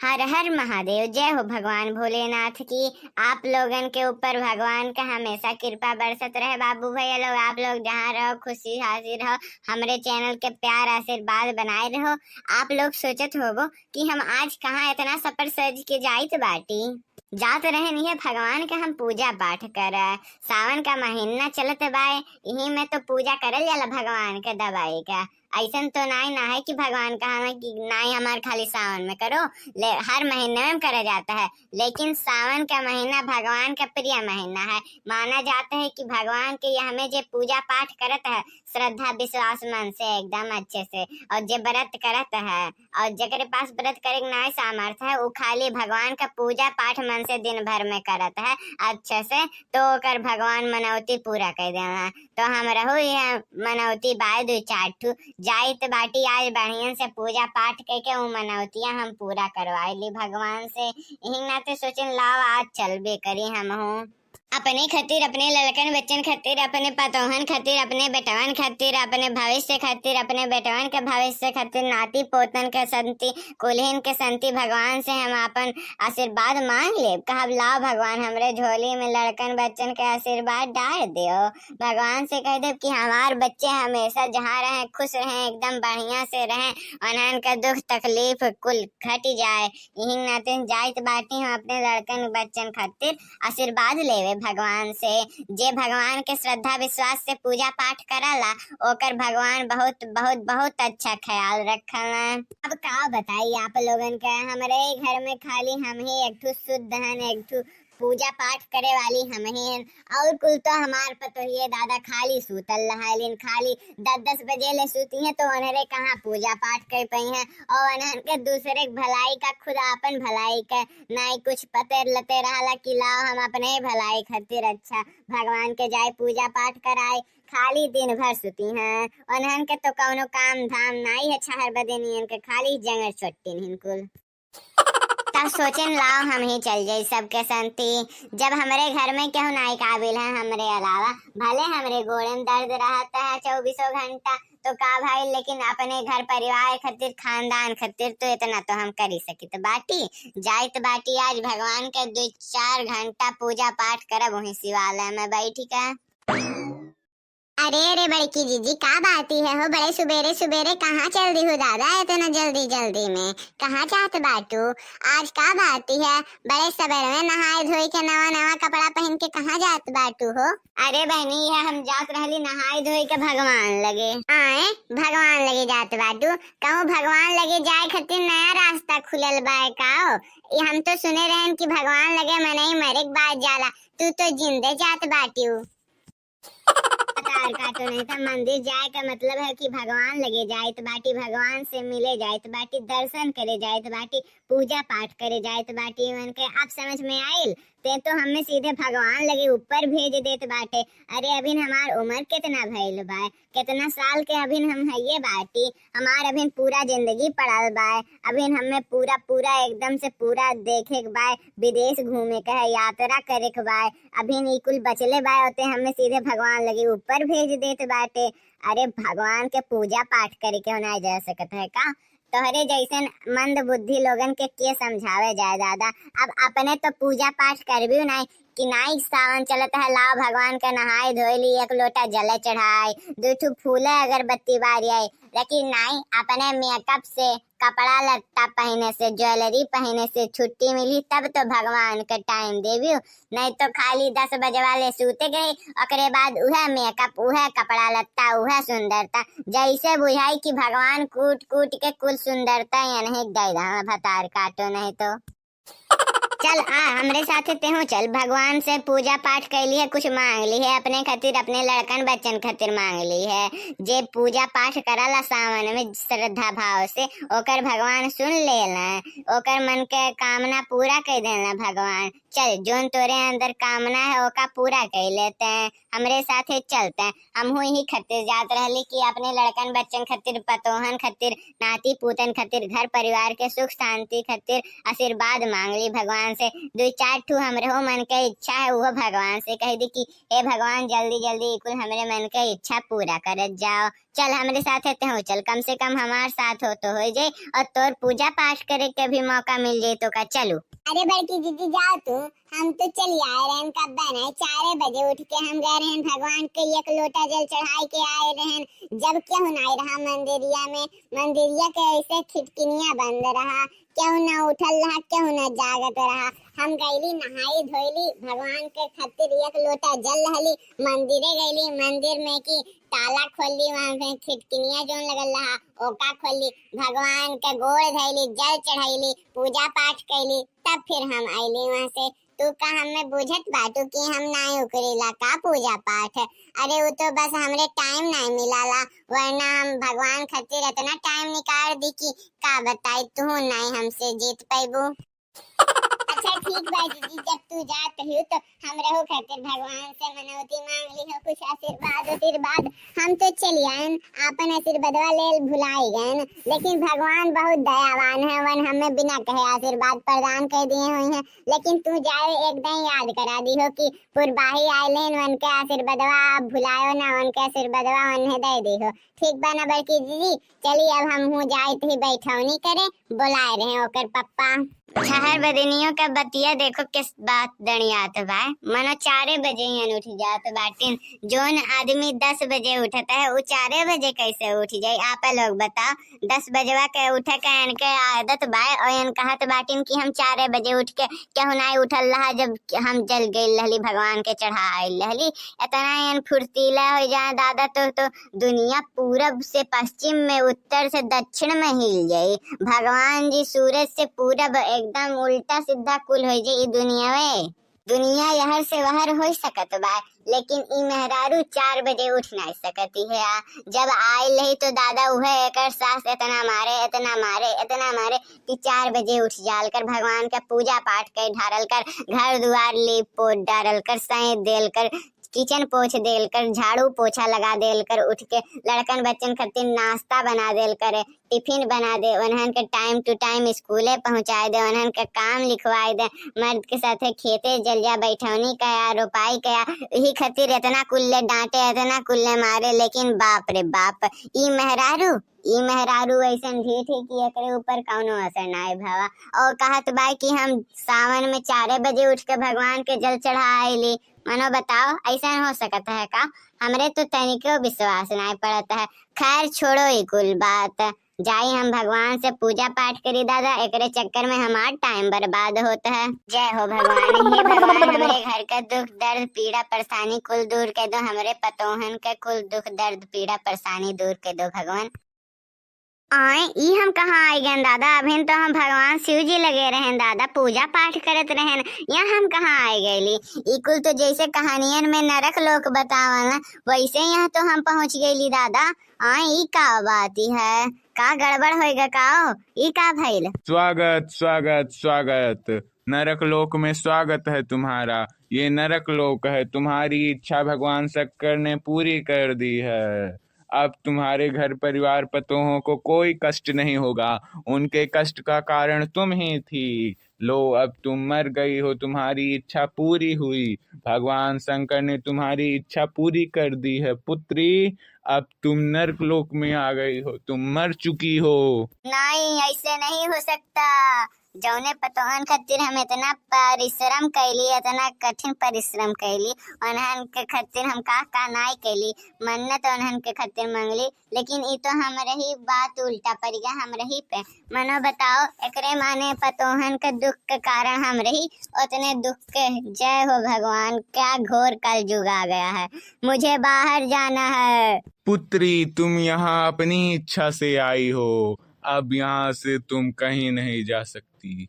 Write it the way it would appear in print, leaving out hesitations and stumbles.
हर हर महादेव। जय हो भगवान भोलेनाथ की। आप लोगन के ऊपर भगवान का हमेशा कृपा बरसत रहे। बाबू भैया लोग, आप लोग जहाँ रहो खुशी हाजिर रहो। हमरे चैनल के प्यार आशीर्वाद बनाए रहो। आप लोग सोचत होगो कि हम आज कहाँ इतना सफर सज के जाइत बाटी। जात रहे नहीं है भगवान के हम पूजा पाठ कर। सावन का महीना चलत बाए, यही में तो पूजा करल जाला भगवान के दवाई का। ऐसन तो ना है कि भगवान का हमें कि नाई हमार खाली सावन में करो, हर महीने में करा जाता है। लेकिन सावन का महीना भगवान का प्रिय महीना है। माना जाता है कि भगवान के हमें जो पूजा पाठ करत है श्रद्धा विश्वास मन से एकदम अच्छे से, और जो व्रत करत है और जगरे पास व्रत करे ना सामर्थ है वो खाली भगवान का पूजा पाठ मन से दिन भर में करत है अच्छे से, तो कर भगवान मनौती पूरा कर देना। तो हम रहो ये मनौती बाय दो चार ठू जाइत बाटी। आज बढ़िया से पूजा पाठ करके वो मनौतियां हम पूरा करवाए ली भगवान से। यही नाते सोचन लाओ आज चलबे करी हम हूँ अपने खातिर, अपने लड़कन बच्चन खातिर, अपने पतोहन खातिर, अपने बेटवन खातिर, अपने भविष्य खातिर, अपने बेटवन के भविष्य खातिर, नाती पोतन के संति कुलहीन के संति भगवान से हम अपन आशीर्वाद मांग ले। कहब लाओ भगवान हमरे झोली में लड़कन बच्चन के आशीर्वाद डाल दियो। भगवान से कह दे कि हमार बच्चे हमेशा जहाँ रहे खुश रहे, एकदम बढ़िया से रहे, उन्हन का दुख तकलीफ कुल घट जाए। यही नाते जाइत बाटी हम अपने लड़कन बच्चन खातिर आशीर्वाद लेवे भगवान से। जे भगवान के श्रद्धा विश्वास से पूजा पाठ करला ओकर भगवान बहुत बहुत बहुत अच्छा ख्याल रखला। अब का बताई आप लोगन के, हमारे घर में खाली हम ही एक ठो शुद्ध हन, एक ठो पूजा पाठ करे वाली हम ही हैं। और कुल तो हमार पतोहिए दादा खाली सूतल रहालिन, खाली 10-10 बजे ले सूती हैं, तो उन्हरे कहाँ पूजा पाठ कर पाई हैं। और उन्हन के दूसरे भलाई का खुद अपन भलाई का नहीं कुछ पते लते रहा कि लाओ हम अपने भलाई खातिर अच्छा भगवान के जाए पूजा पाठ कराए। खाली दिन भर सुती हैं, उन्हन के तो कौनो काम धाम नहीं है छहर बदे के, खाली जंगल छोटी हिनकुल। तब सोचन लाओ हम ही चल जाए सबके संति। जब हमारे घर में क्यों नहीं काबिल है हमरे अलावा, भले हमरे गोड़े में दर्द रहता है 24 घंटा तो का भाई, लेकिन अपने घर परिवार खातिर खानदान खातिर तो इतना तो हम कर ही सकित बाटी। जाइत बाटी आज भगवान के 2-4 घंटा पूजा पाठ करब वही शिवालय में बैठी का। अरे अरे बड़की जीजी का बाती है हो, बड़े सुबेरे सुबेरे कहाँ चल दी हो दादा इतना जल्दी जल्दी में, कहाँ जात बाटू? आज का बाती है बड़े सवेरे में नहाए धोई के नवा नवा कपड़ा पहन के कहाँ जात बाटू हो? अरे बहनी है हम जात रहली नहाए धोई के भगवान लगे। आए भगवान लगे जात बाटू? कहूँ भगवान लगे जाए खातिर नया रास्ता खुलल बाय का? ये हम तो सुने रहन कि भगवान लगे मनई मरे के बाद जाला, तू तो जिंदे जात बाटी हो। काटो नहीं था। मंदिर जाए का मतलब है कि भगवान लगे जाइत बाटी, भगवान से मिले जाइत बाटी, दर्शन करे जाइत बाटी, पूजा पाठ करे जाइत बाटी। उनके आप समझ में आइल ते तो हमें सीधे भगवान लगे ऊपर भेज देत बाटे। अरे अभी हमार उम्र कितना भइल बा, कितना साल के अभी हम हइये बाटी, हमार अभी पूरा जिंदगी पड़ल बा। अभी हमें पूरा पूरा एकदम से पूरा देखे के बा, विदेश घूमे के है, यात्रा करे के बा। अभी कुल बचले बा होते हमें सीधे भगवान लगे ऊपर भेज देत बाटे। अरे भगवान के पूजा पाठ करे के ना जा सकत है का? तोहरे जैसन मंद बुद्धि लोगन के समझावे जाए दादा। अब अपने तो पूजा पाठ करबी नहीं कि नाई सावन चलत है, लाओ भगवान के नहाए धोली, एक लोटा जल चढ़ाए, 2 फूले अगरबत्ती बारी आई, लेकिन नहीं अपने मेकअप से, कपड़ा लत्ता पहने से, ज्वेलरी पहने से छुट्टी मिली तब तो भगवान के टाइम देवी। नहीं तो खाली 10 बजे वाले सूते गए, ओकरे बाद उहे मेकअप, उहे कपड़ा लत्ता, उहे सुंदरता, जैसे बुझाई कि भगवान कूट कूट के कुल सुंदरता यानी दे भतार काटो नहीं तो। चल आ हमरे साथे तेहो चल, भगवान से पूजा पाठ कैली है, कुछ मांग ली है अपने खातिर, अपने लड़कन बच्चन खातिर मांग ली है। जे पूजा पाठ करला सावन में श्रद्धा भाव से ओकर भगवान सुन लेला, ओकर मन के कामना पूरा कर देना भगवान। चल जोन तोरे अंदर कामना है ओका पूरा कर लेते हैं, हमरे साथे चलते हैं। हम ही खातिर जात रहली कि अपने लड़कन बच्चन खातिर, पतोहन खातिर, नाती पूतन खातिर, घर परिवार के सुख शांति खातिर आशीर्वाद मांग ली भगवान से। 2-4 ठू हमरे हो मन के इच्छा है वो भगवान से कह दी कि हे भगवान जल्दी जल्दी कुल हमरे मन के इच्छा पूरा करत जाओ। चल हमरे साथ है हो, चल कम से कम हमार साथ हो तो हो जाए और तोर पूजा पाठ करे के भी मौका मिल जाए तो का चलू। अरे बड़की दीदी जाओ तू, हम तो चली आए रहन कब बना 4 बजे उठ के हम गए रहन भगवान के एक लोटा जल चढ़ाई के आए रहन। जब क्यों नहीं रहा मंदिरिया में, मंदिरिया के ऐसे खिटकिनिया बंद रहा, क्यों ना उठल रहा, क्यों ना जागत रहा। हम गईली नहाई धोईली भगवान के खातिर एक लोटा जल रहली, मंदिरे गईली, मंदिर में की ताला खोली, वहां पे खिटकिनिया जोन लगल रहा ओका खोली, भगवान के गोड़ धैली, जल चढ़ाईली, पूजा पाठ कैली, तब फिर हम आईली वहां से। तू का हमें बुझत बाटू कि हम नहीं उकरीला का पूजा पाठ। अरे वो तो बस हमरे टाइम नहीं मिलाला, वरना हम भगवान खातिर इतना टाइम निकाल दी कि का बताई तू नहीं हमसे जीत पाइबू। अच्छा ठीक बा दीदी, जब तू जात हो तो हम रहो खातिर भगवान से मनौती मांग ली हो, कुछ आशीर्वाद। हम तो चली आयन, आपन आशीर्वादवा लेल भुलाई गए, लेकिन भगवान बहुत दयावान है, वन हमें बिना कहे आशीर्वाद प्रदान कर दिए हुए हैं। लेकिन तू जाए एकदम याद करा दी हो कि पुरबाही आइलेन, वन के आशीर्वादवा आप भुलायो ना, वन के आशीर्वादवा उन्हें दे दी हो। ठीक बा ना बड़की दीदी, चलिए अब हम हूँ जाए थी बैठौनी करे, बुलाए रहे ओकर पप्पा। शहर बदनियों का बतिया देखो किस बात दणियात बा, मनो 4 बजे ही उठ जात बाटिन। जोन आदमी 10 बजे उठता है वो 4 बजे कैसे उठ जाए? आप लोग बताओ। 10 बजवा के उठे के इनके आदत बा और इन कहत बाटिन कि हम 4 बजे उठ के क्यों नहीं उठल रहा जब हम जल गई रहली भगवान के चढ़ा आइल रहली। इतना इन फुर्तीला हो जाए दादा तो दुनिया पूरब से पश्चिम में, उत्तर से दक्षिण में हिल जाई। भगवान जी सूरज से पूरब एकदम उल्टा सीधा कुल हो जाए दुनिया में। दुनिया यहर से वहर हो सकत बा, लेकिन ई मेहरारू 4 बजे उठ नहीं सकती है। जब आयल रही तो दादा उहे एकर सास इतना मारे कि 4 बजे उठ जाल कर भगवान का पूजा पाठ कर, ढारल कर, घर द्वार लीप पोत डारल कर, सैंत देल कर, किचन पोछ देल कर, झाड़ू पोछा लगा देल कर, उठ के लड़कन बच्चन खातिर नाश्ता बना देल करे, टिफिन बना दे, उन्हन के टाइम टू टाइम स्कूले पहुंचाए दे, उन्हन के काम लिखवाए दे, मर्द के साथे खेते जल जा बैठौनी कया, रोपाई कया, यही खातिर इतना कुल्ले डांटे, इतना कुल्ले मारे। लेकिन बाप रे बाप, ई मेहरारू ऐसन ढीठ है कि एकरे ऊपर कौनो असर नाई भावा। और कहत बा कि हम सावन में 4 बजे उठ के भगवान के जल चढ़ा आइली। मनो बताओ ऐसा हो सकता है का? हमरे तो तनिको विश्वास नहीं पड़ता है। खैर छोड़ो ये कुल बात, जाई हम भगवान से पूजा पाठ करी दादा, एकरे चक्कर में हमार टाइम बर्बाद होता है। जय हो भगवान। हे भगवान, हमरे घर का दुख दर्द पीड़ा परेशानी कुल दूर कर दो, हमरे पतोहन के कुल दुख दर्द पीड़ा परेशानी दूर कर दो भगवान। आए ई हम कहाँ आई गए दादा? अभी तो हम भगवान शिव जी लगे रहे दादा, पूजा पाठ करत रहे, यहाँ हम कहाँ आई गईली? ई कुल तो जैसे कहानियन में नरक लोक बतावल वैसे यहाँ तो हम पहुँच गईली दादा। आए ई का बात है? का गड़बड़ होएगा का? ई का भइल? स्वागत स्वागत स्वागत, नरक लोक में स्वागत है तुम्हारा। ये नरक लोक है, तुम्हारी इच्छा भगवान शंकर ने पूरी कर दी है। अब तुम्हारे घर परिवार पतोहों को कोई कष्ट नहीं होगा, उनके कष्ट का कारण तुम ही थी। लो अब तुम मर गई हो, तुम्हारी इच्छा पूरी हुई, भगवान शंकर ने तुम्हारी इच्छा पूरी कर दी है पुत्री। अब तुम नरकलोक में आ गई हो, तुम मर चुकी हो। नहीं ऐसे नहीं हो सकता। जौने पतोहन खातिर हम इतना परिश्रम कैली, इतना कठिन परिश्रम कैली, उन्हन के खातिर हम का नाई कैली, मन्नत उन्हन के खातिर मांगली, लेकिन ई तो हमरे ही बात उल्टा पड़ गया हमरे ही पे। मनो बताओ, एकरे माने पतोहन के दुख के कारण हमरे ही उतने दुख के। जय हो भगवान, क्या घोर कलयुग आ गया है, मुझे बाहर जाना है। पुत्री तुम यहाँ अपनी इच्छा से आई हो, अब यहाँ से तुम कहीं नहीं जा सकती।